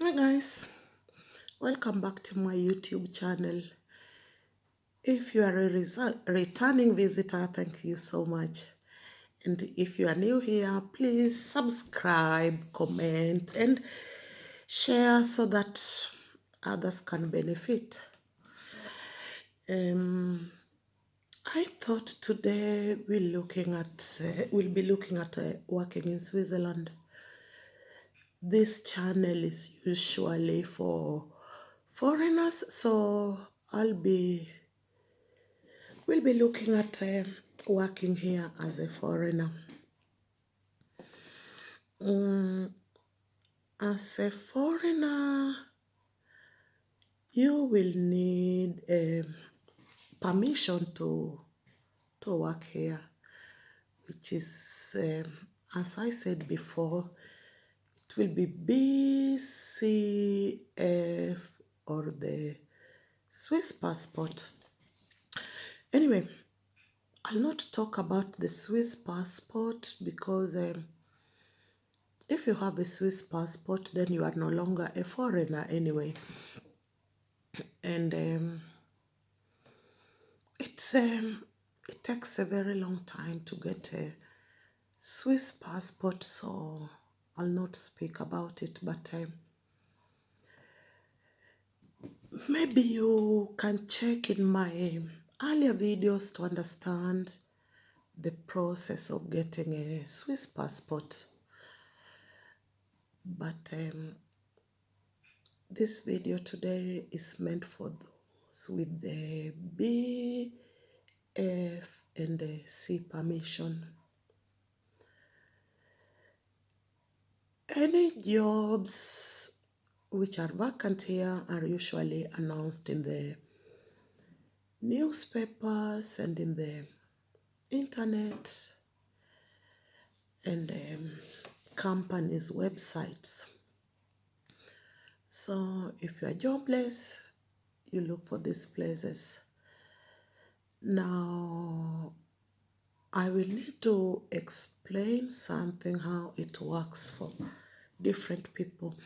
Hi guys, welcome back to my YouTube channel. If you are a returning visitor, thank you so much. And if you are new here, please subscribe, comment, and share so that others can benefit. Um, I thought today we'll be looking at working in Switzerland. This channel is usually for foreigners, so we'll be looking at working here as a foreigner. Mm, as a foreigner, you will need permission to work here, which is, as I said before, it will be BCF or the Swiss passport. Anyway, I'll not talk about the Swiss passport because if you have a Swiss passport, then you are no longer a foreigner anyway. And it takes a very long time to get a Swiss passport, so I'll not speak about it. But maybe you can check in my earlier videos to understand the process of getting a Swiss passport. But this video today is meant for those with the B, F, and the C permission. Any jobs which are vacant here are usually announced in the newspapers and in the internet and companies' websites. So if you are jobless, you look for these places. Now, I will need to explain something how it works for different people.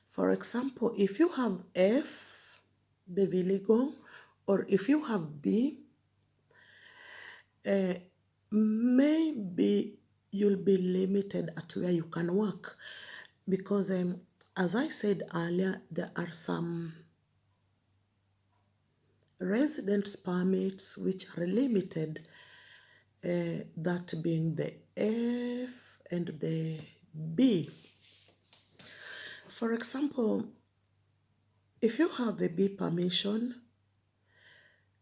For example, if you have F, Beviligo, or if you have B, maybe you'll be limited at where you can work because, as I said earlier, there are some residence permits which are limited, that being the F and the B. For example, if you have a B permission,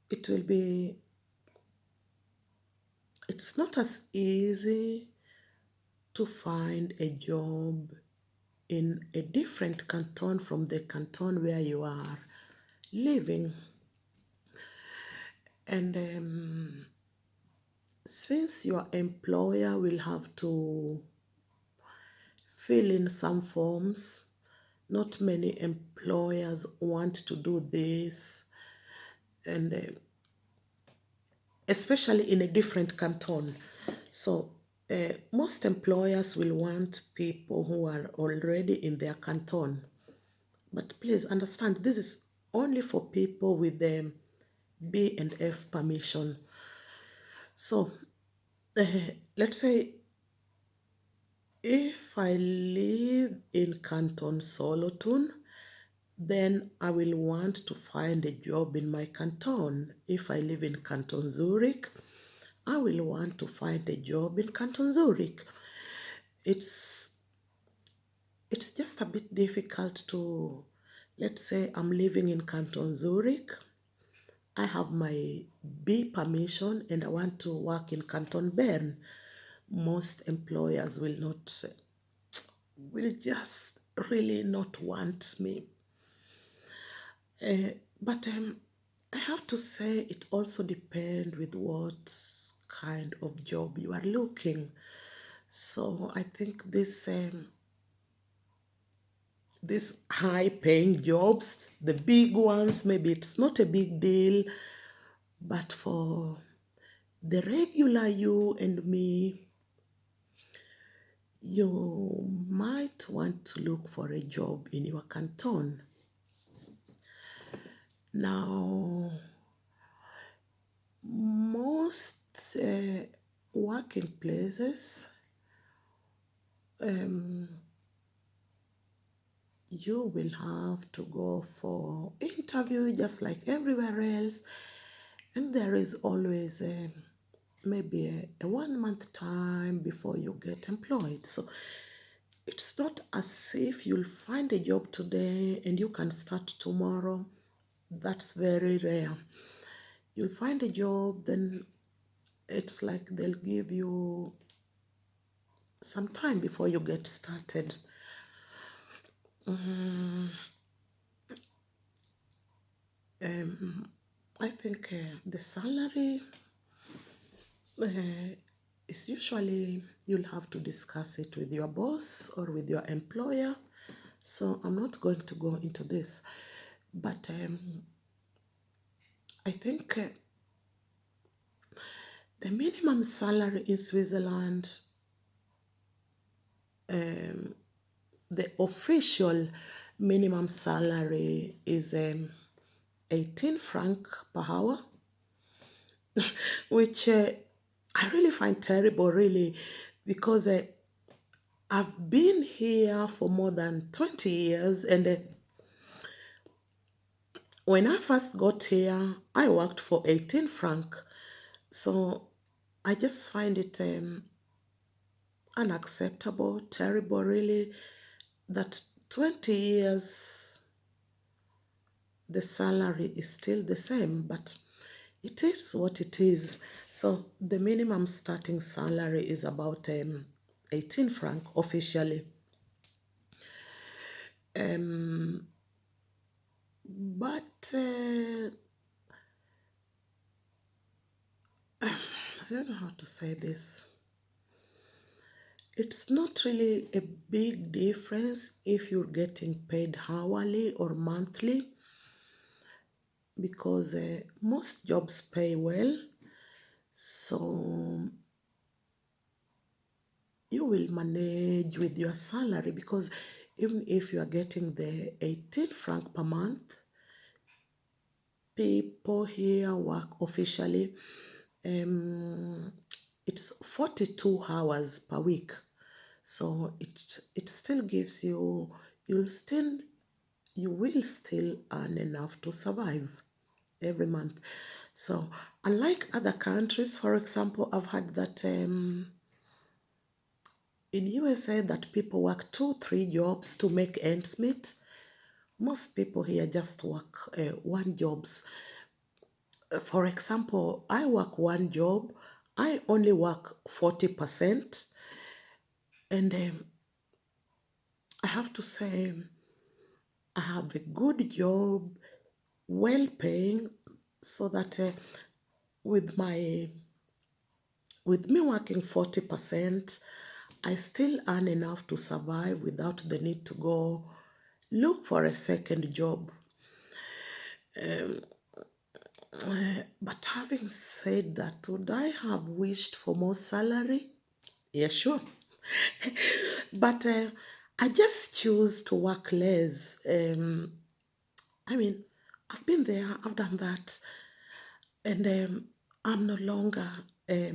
it's not as easy to find a job in a different canton from the canton where you are living. And since your employer will have to fill in some forms, not many employers want to do this, and especially in a different canton. So most employers will want people who are already in their canton. But please understand, this is only for people with the B and F permission. So let's say if I live in Canton Solothurn, then I will want to find a job in my canton. If I live in Canton Zurich, I will want to find a job in Canton Zurich. It's just a bit difficult to, let's say I'm living in Canton Zurich. I have my B permission and I want to work in Canton Bern. Most employers will just really not want me. But I have to say it also depends with what kind of job you are looking. So I think these high paying jobs, the big ones, maybe it's not a big deal, but for the regular you and me, you might want to look for a job in your canton. Now, most working places, um, you will have to go for interview just like everywhere else, and there is always maybe a 1 month time before you get employed. So it's not as if you'll find a job today and you can start tomorrow. That's very rare. You'll find a job, then it's like they'll give you some time before you get started. I think the salary uh, is usually you'll have to discuss it with your boss or with your employer. So I'm not going to go into this, but I think the minimum salary in Switzerland, the official minimum salary is 18 franc per hour, which I really find terrible, really, because I've been here for more than 20 years, and when I first got here, I worked for 18 franc. So I just find it unacceptable, terrible, really, that 20 years the salary is still the same, but it is what it is. So the minimum starting salary is about 18 franc officially. But I don't know how to say this. It's not really a big difference if you're getting paid hourly or monthly, because most jobs pay well. So you will manage with your salary, because even if you are getting the 18 franc per month, people here work officially. Um, it's 42 hours per week. So it still gives you, you'll still you will still earn enough to survive every month. So unlike other countries, for example, I've heard that in USA that people work 2 3 jobs to make ends meet. Most people here just work one jobs. For example, I work one job, I only work 40%, and I have to say I have a good job, well paying, so that with my with me working 40%, I still earn enough to survive without the need to go look for a second job. But having said that, would I have wished for more salary? Yeah, sure. But I just choose to work less. I mean, I've been there, I've done that, and I'm no longer, I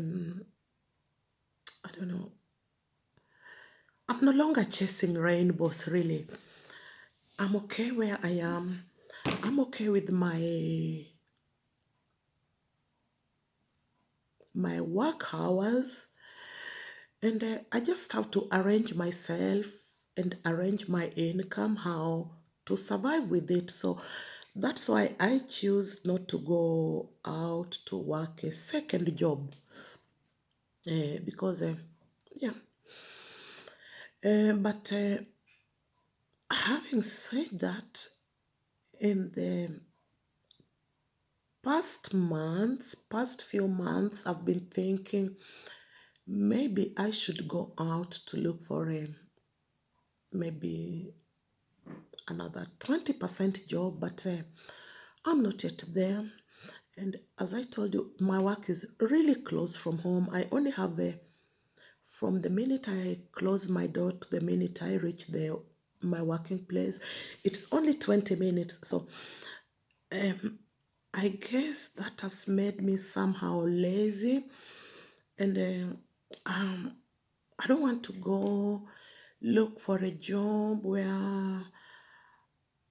don't know, I'm no longer chasing rainbows, really. I'm okay where I am. I'm okay with my work hours, and I just have to arrange myself and arrange my income how to survive with it. So that's why I choose not to go out to work a second job, because yeah. But having said that, in the past few months, I've been thinking maybe I should go out to look for a maybe another 20% job, but I'm not yet there. And as I told you, my work is really close from home. I only have a from the minute I close my door to the minute I reach my working place, it's only 20 minutes. So um, I guess that has made me somehow lazy, and I don't want to go look for a job where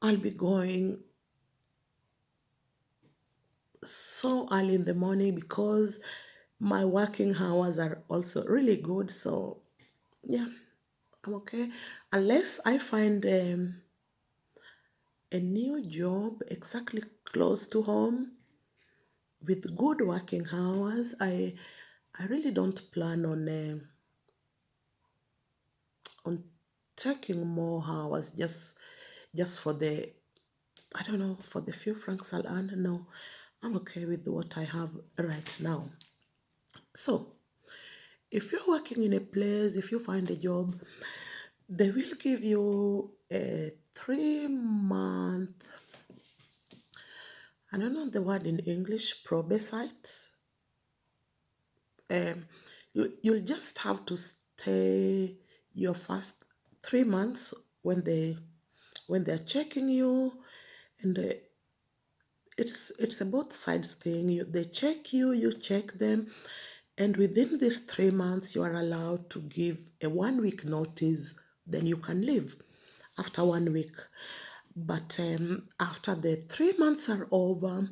I'll be going so early in the morning because my working hours are also really good. So, yeah, I'm okay. Unless I find a new job exactly close to home with good working hours, I really don't plan on taking more hours just for the, I don't know, for the few francs I'll earn. No, I'm okay with what I have right now. So, if you're working in a place, if you find a job, they will give you a 3 month, I don't know the word in English, probesite. Um, you'll just have to stay your first 3 months when they're checking you, and it's a both sides thing. They check you, you check them, and within these 3 months, you are allowed to give a 1 week notice. Then you can leave after 1 week. But after the 3 months are over,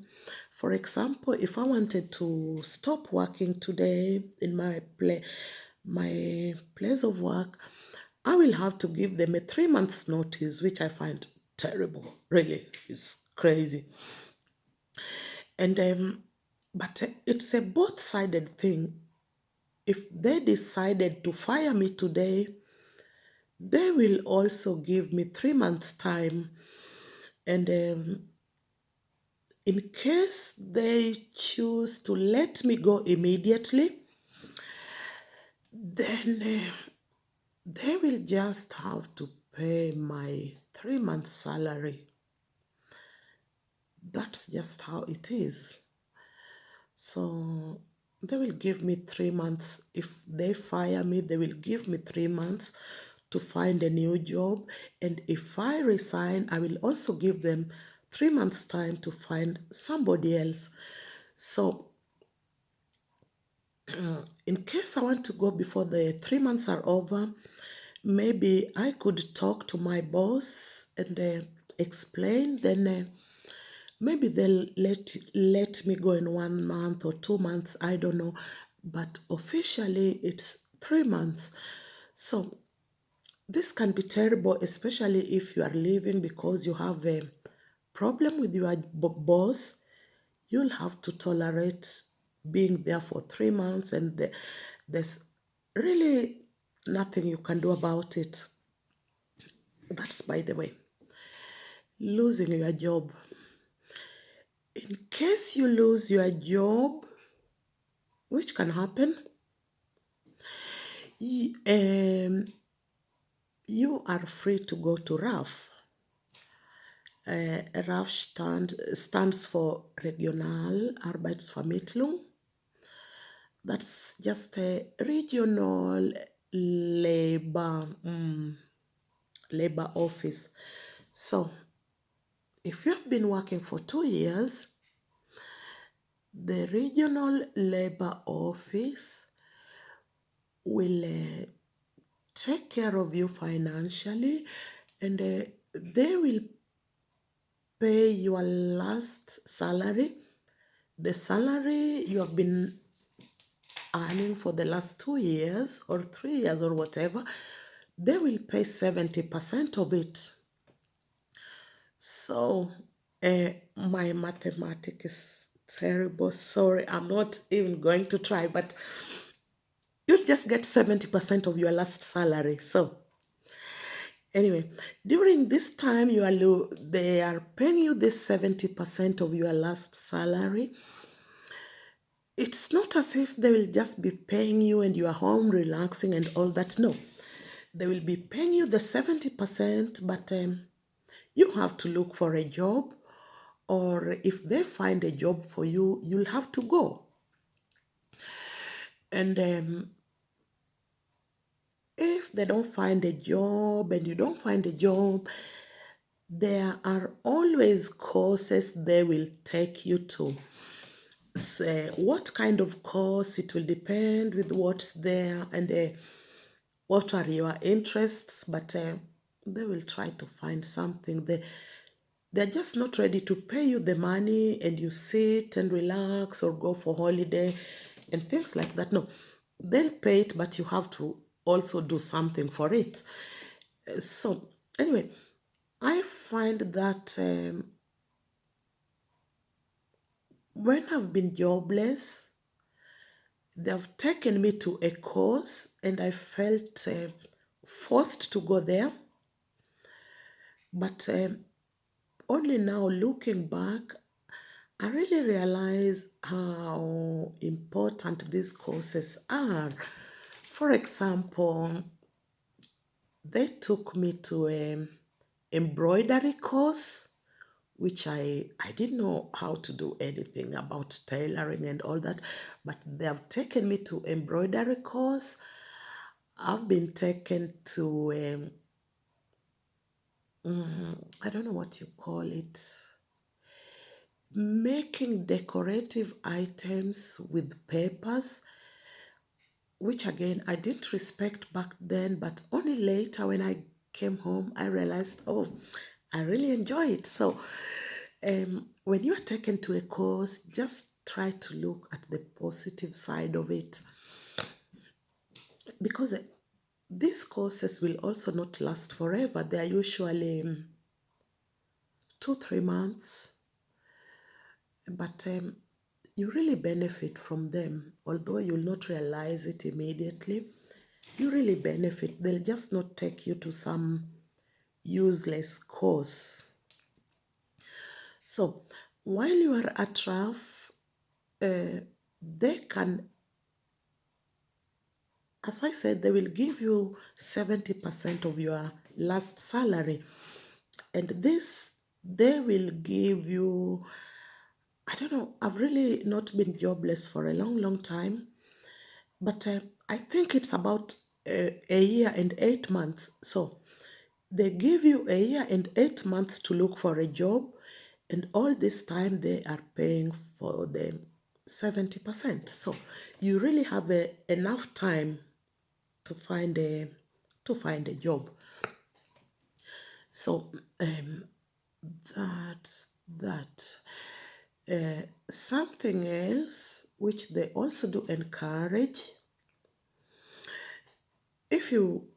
for example, if I wanted to stop working today in my place of work, I will have to give them a 3 months notice, which I find terrible. Really, it's crazy. And but it's a both-sided thing. If they decided to fire me today, they will also give me 3 months time. And in case they choose to let me go immediately, then they will just have to pay my 3 month salary. That's just how it is. So they will give me 3 months. If they fire me, they will give me 3 months to find a new job. And if I resign, I will also give them 3 months' time to find somebody else. So, in case I want to go before the 3 months are over, maybe I could talk to my boss and explain. Then maybe they'll let me go in 1 month or 2 months. I don't know, but officially it's 3 months. So this can be terrible, especially if you are leaving because you have a problem with your boss. You'll have to tolerate being there for 3 months, and there's really nothing you can do about it. That's by the way. Losing your job. In case you lose your job, which can happen, you are free to go to RAF. RAF stands for Regional Arbeitsvermittlung. That's just a regional labor labor office. So, if you have been working for 2 years, the regional labor office will take care of you financially, and they will pay your last salary, the salary you have been earning for the last 2 years or 3 years or whatever. They will pay 70% of it. So, my mathematics is terrible. Sorry, I'm not even going to try, but you'll just get 70% of your last salary. So, anyway, during this time they are paying you this 70% of your last salary. It's not as if they will just be paying you and you are home relaxing and all that. No, they will be paying you the 70%, but you have to look for a job, or if they find a job for you, you'll have to go. And if they don't find a job and you don't find a job, there are always courses they will take you to. Say what kind of course, it will depend with what's there and what are your interests, but they will try to find something. They're just not ready to pay you the money and you sit and relax or go for holiday and things like that. No, they'll pay it, but you have to also do something for it. So, anyway, I find that when I've been jobless, they've taken me to a course and I felt forced to go there. But only now looking back, I really realize how important these courses are. For example, they took me to a embroidery course, which I didn't know how to do anything about tailoring and all that, but they have taken me to embroidery course. I've been taken to I don't know what you call it, making decorative items with papers, which again I didn't respect back then, but only later when I came home I realized, oh, I really enjoy it. So when you are taken to a course, just try to look at the positive side of it, because these courses will also not last forever. They are usually 2 3 months, but you really benefit from them, although you'll not realize it immediately. You really benefit. They'll just not take you to some useless course. So while you are at RAF, they can, as I said, they will give you 70% of your last salary. And this, they will give you, I don't know, I've really not been jobless for a long, long time, but I think it's about a year and 8 months. So they give you a year and 8 months to look for a job, and all this time they are paying for the 70%. So you really have enough time to find a job. So that's that. Something else which they also do encourage, if you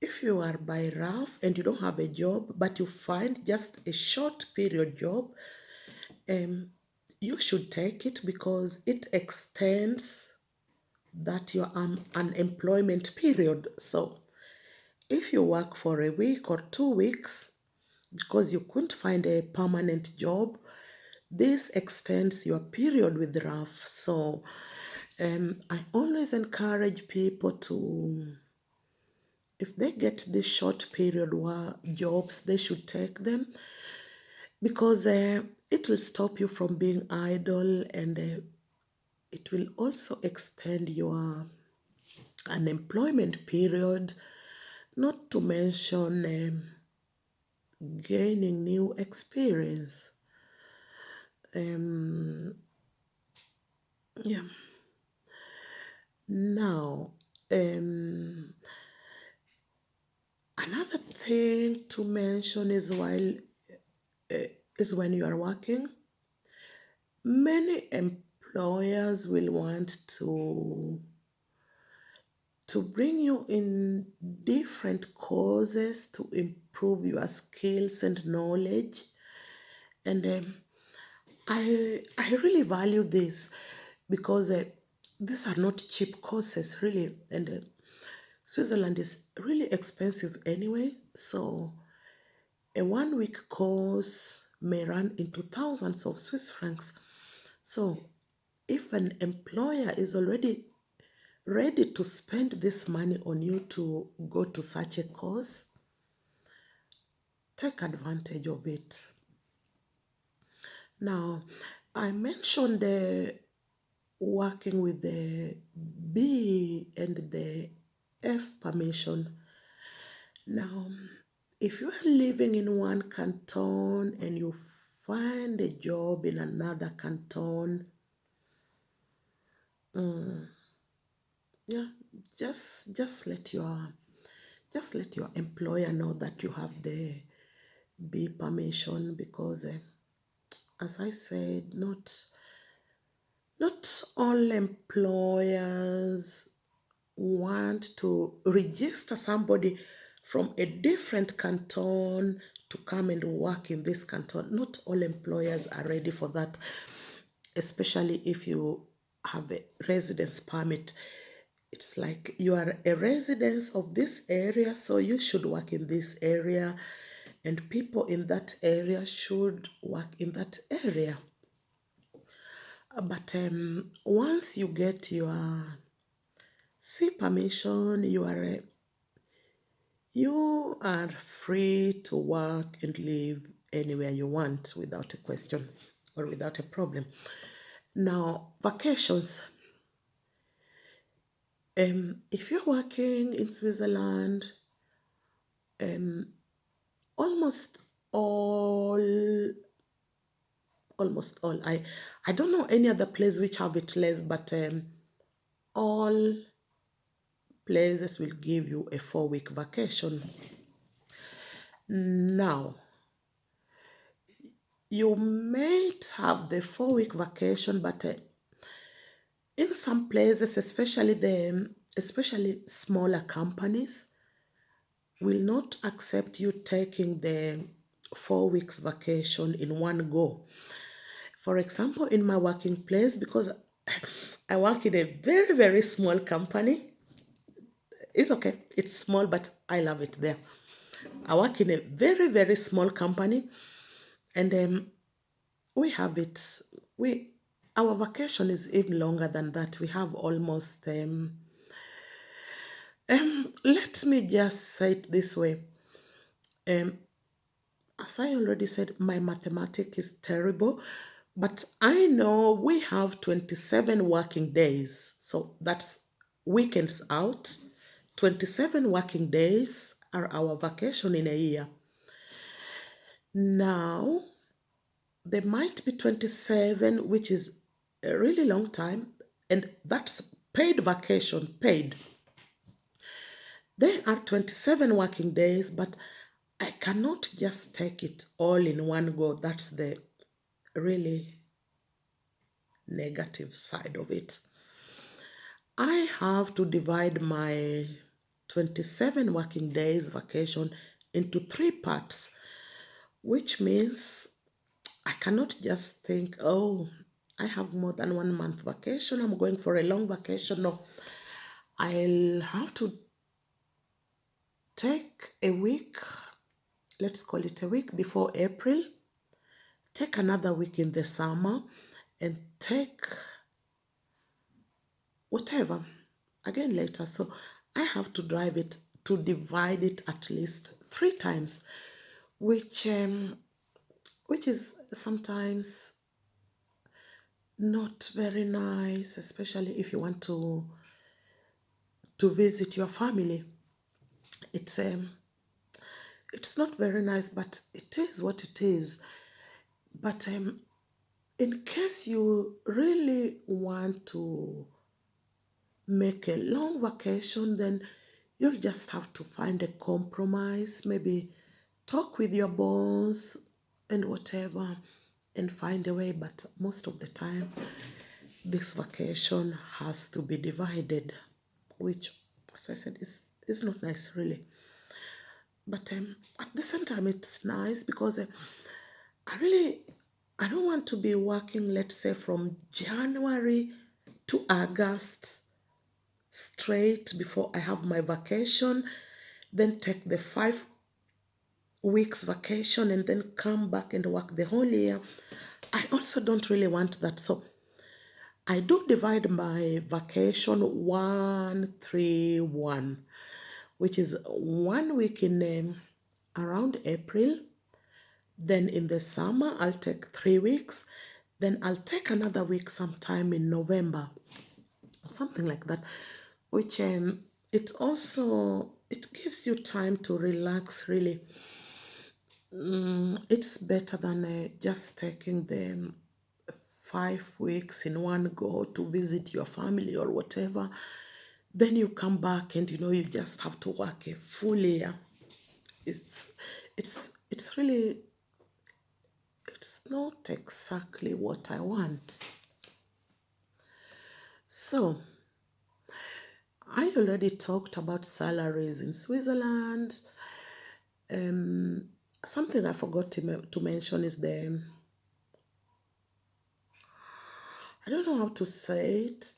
if you are by rough and you don't have a job but you find just a short period job, um, you should take it because it extends that your unemployment period. So if you work for a week or 2 weeks because you couldn't find a permanent job, this extends your period with RAF. So I always encourage people to, if they get this short period jobs, they should take them, because it will stop you from being idle, and it will also extend your unemployment period, not to mention gaining new experience. Um, yeah. Now, another thing to mention is when you are working, many employers will want to bring you in different courses to improve your skills and knowledge. And I really value this, because these are not cheap courses, really. And Switzerland is really expensive anyway. So a 1 week course may run into thousands of Swiss francs. So if an employer is already ready to spend this money on you to go to such a course, take advantage of it. Now, I mentioned working with the B and the F permission. Now, if you are living in one canton and you find a job in another canton, mm, yeah, just let your employer know that you have the B permission because, as I said, not all employers want to register somebody from a different canton to come and work in this canton. Not all employers are ready for that, especially if you have a residence permit. It's like you are a resident of this area, so you should work in this area, and people in that area should work in that area. But once you get your C permission, you are free to work and live anywhere you want without a question or without a problem. Now, vacations. If you're working in Switzerland, um, almost all, almost all. I don't know any other place which have it less, but all places will give you a 4 week vacation. Now, you might have the 4 week vacation, but in some places, especially smaller companies, will not accept you taking the 4 weeks vacation in one go. For example, in my working place, because I work in a very, very small company, it's okay, it's small, but I love it there. I work in a very, very small company, and we have it, we our vacation is even longer than that. We have almost let me just say it this way. Um, as I already said, my mathematics is terrible, but I know we have 27 working days. So that's weekends out. 27 working days are our vacation in a year. Now, there might be 27, which is a really long time, and that's paid vacation, paid. There are 27 working days, but I cannot just take it all in one go. That's the really negative side of it. I have to divide my 27 working days vacation into 3 parts, which means I cannot just think, oh, I have more than 1 month vacation, I'm going for a long vacation. No, I'll have to take a week, let's call it a week before April, take another week in the summer, and take whatever again later. So I have to drive it to divide it at least 3 times, which which is sometimes not very nice, especially if you want to visit your family. It's it's not very nice, but it is what it is. But in case you really want to make a long vacation, then you'll just have to find a compromise, maybe talk with your boss and whatever, and find a way. But most of the time, this vacation has to be divided, which, as I said, is not nice really. But at the same time, it's nice because I really I don't want to be working, let's say, from January to August straight before I have my vacation, then take the 5 weeks vacation and then come back and work the whole year. I also don't really want that. So I do divide my vacation 1-3-1, which is 1 week in around April. Then in the summer, I'll take 3 weeks. Then I'll take another week sometime in November or something like that, which it also it gives you time to relax really. It's better than just taking the 5 weeks in one go to visit your family or whatever. Then you come back and you just have to work a full year. It's really it's not exactly what I want. So I already talked about salaries in Switzerland. Um, Something I forgot to mention is I don't know how to say it.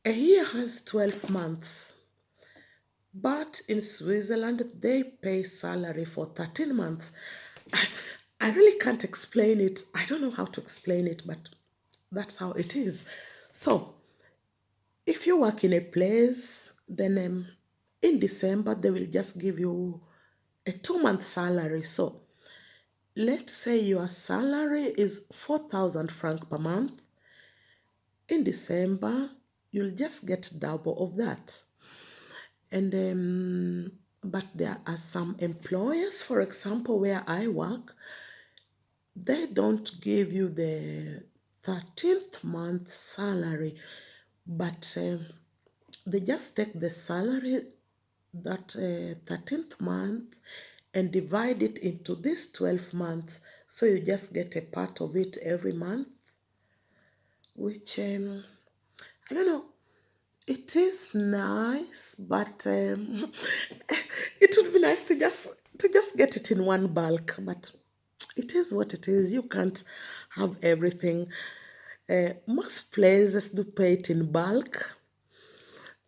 A year has 12 months, but in Switzerland they pay salary for 13 months. I really can't explain it. I don't know how to explain it, but that's how it is. So, if you work in a place, then in December they will just give you a 2 month salary. So, let's say your salary is 4,000 francs per month. In December, you'll just get double of that. And but there are some employers, for example, where I work, they don't give you the 13th month salary, but they just take the salary that 13th month and divide it into these 12 months. So you just get a part of it every month, which I don't know. It is nice, but it would be nice to just get it in one bulk. But it is what it is. You can't have everything. Most places do pay it in bulk,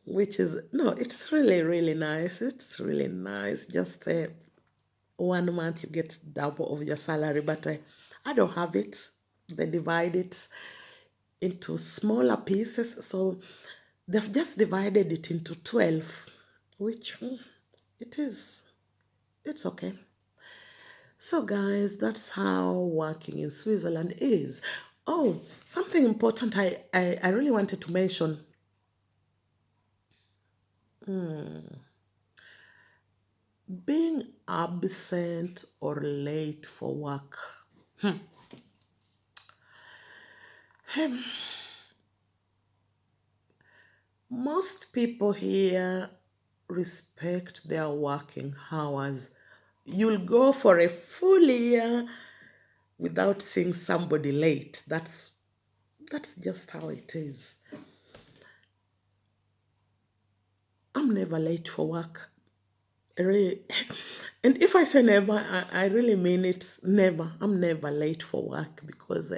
which is no. It's really nice. It's really nice. Just 1 month you get double of your salary, but I don't have it. They divide it into smaller pieces, so they've just divided it into 12, which it is, it's okay. So, guys, that's how working in Switzerland is. Oh, something important I really wanted to mention. Being absent or late for work. Most people here respect their working hours. You'll go for a full year without seeing somebody late. That's just how it is. I'm never late for work. Really. And if I say never, I really mean it. Never. I'm never late for work because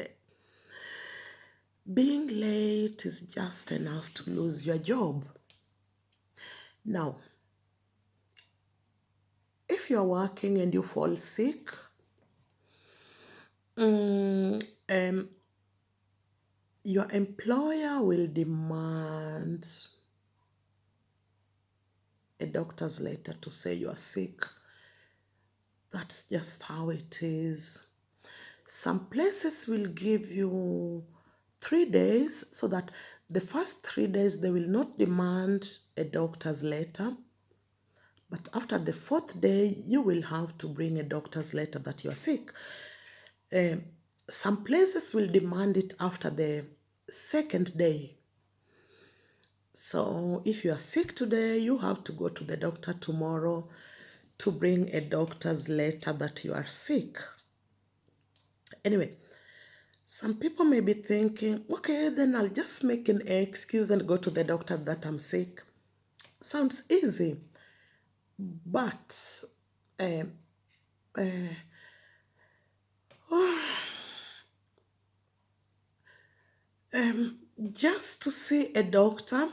being late is just enough to lose your job. Now, if you're working and you fall sick, um, your employer will demand a doctor's letter to say you are sick. That's just how it is. Some places will give you 3 days so that the first 3 days they will not demand a doctor's letter. But after the fourth day, you will have to bring a doctor's letter that you are sick. Um, some places will demand it after the second day. So if you are sick today, you have to go to the doctor tomorrow to bring a doctor's letter that you are sick. Anyway, some people may be thinking, okay, then I'll just make an excuse and go to the doctor that I'm sick. Sounds easy, but um, just to see a doctor,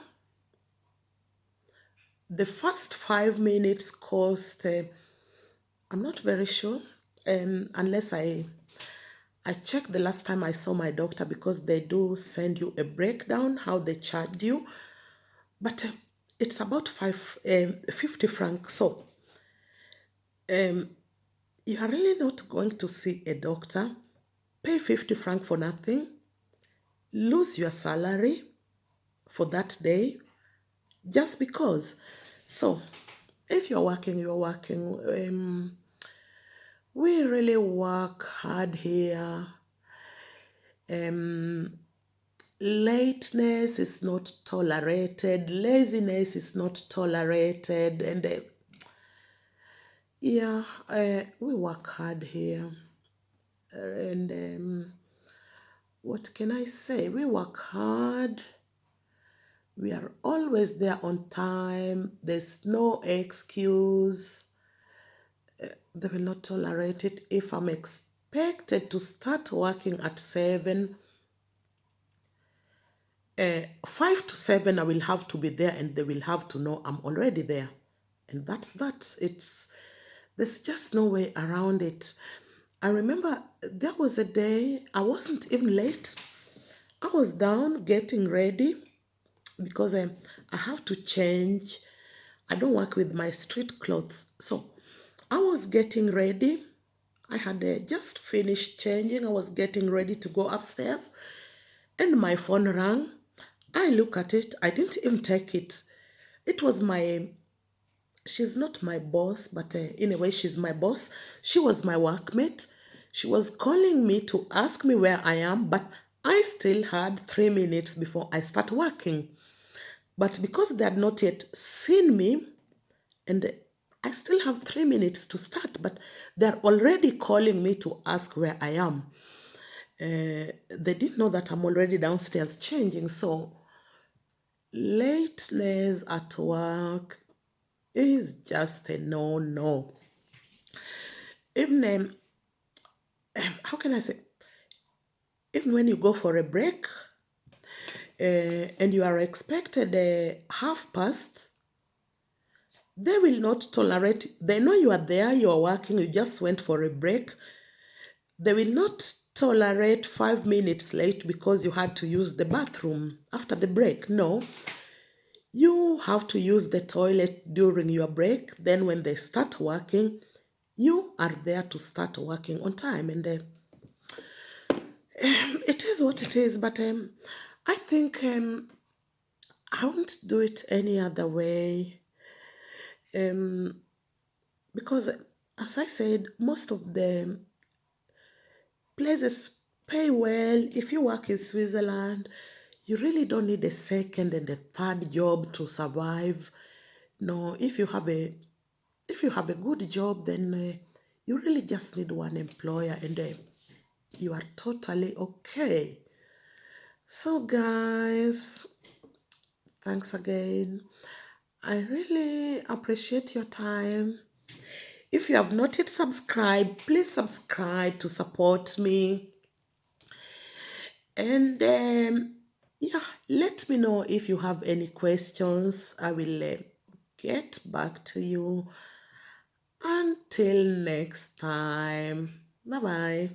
the first 5 minutes cost, I'm not very sure, unless I checked the last time I saw my doctor because they do send you a breakdown how they charge you, but it's about 50 francs. So you are really not going to see a doctor. pay 50 francs for nothing, lose your salary for that day just because. So, if you're working, you're working. We really work hard here. Lateness is not tolerated, laziness is not tolerated, and yeah, we work hard here. And what can I say? We work hard. We are always there on time. There's no excuse. They will not tolerate it. If I'm expected to start working at 7, 5 to 7, I will have to be there and they will have to know I'm already there. And that's that. There's just no way around it. I remember there was a day I wasn't even late. I was down getting ready because I have to change. I don't work with my street clothes. So I was getting ready. I had just finished changing. I was getting ready to go upstairs and my phone rang. I look at it. I didn't even take it. It was she's not my boss, but in a way she's my boss. She was my workmate. She was calling me to ask me where I am, but I still had 3 minutes before I start working. But because they had not yet seen me, and I still have 3 minutes to start, but they're already calling me to ask where I am. They didn't know that I'm already downstairs changing, so lateness at work is just a no. Even how can I say? Even when you go for a break and you are expected 1/2 past, they will not tolerate. They know you are there, you are working, you just went for a break. They will not tolerate 5 minutes late because you had to use the bathroom after the break. No, you have to use the toilet during your break. Then when they start working, you are there to start working on time. And it is what it is. But I think I won't do it any other way. Because, as I said, most of the places pay well. If you work in Switzerland, you really don't need a second and a third job to survive. No, if you have a good job, then you really just need one employer, and you are totally okay. So, guys, thanks again. I really appreciate your time. If you have not yet subscribed, please subscribe to support me. And yeah, let me know if you have any questions. I will get back to you. Until next time. Bye bye.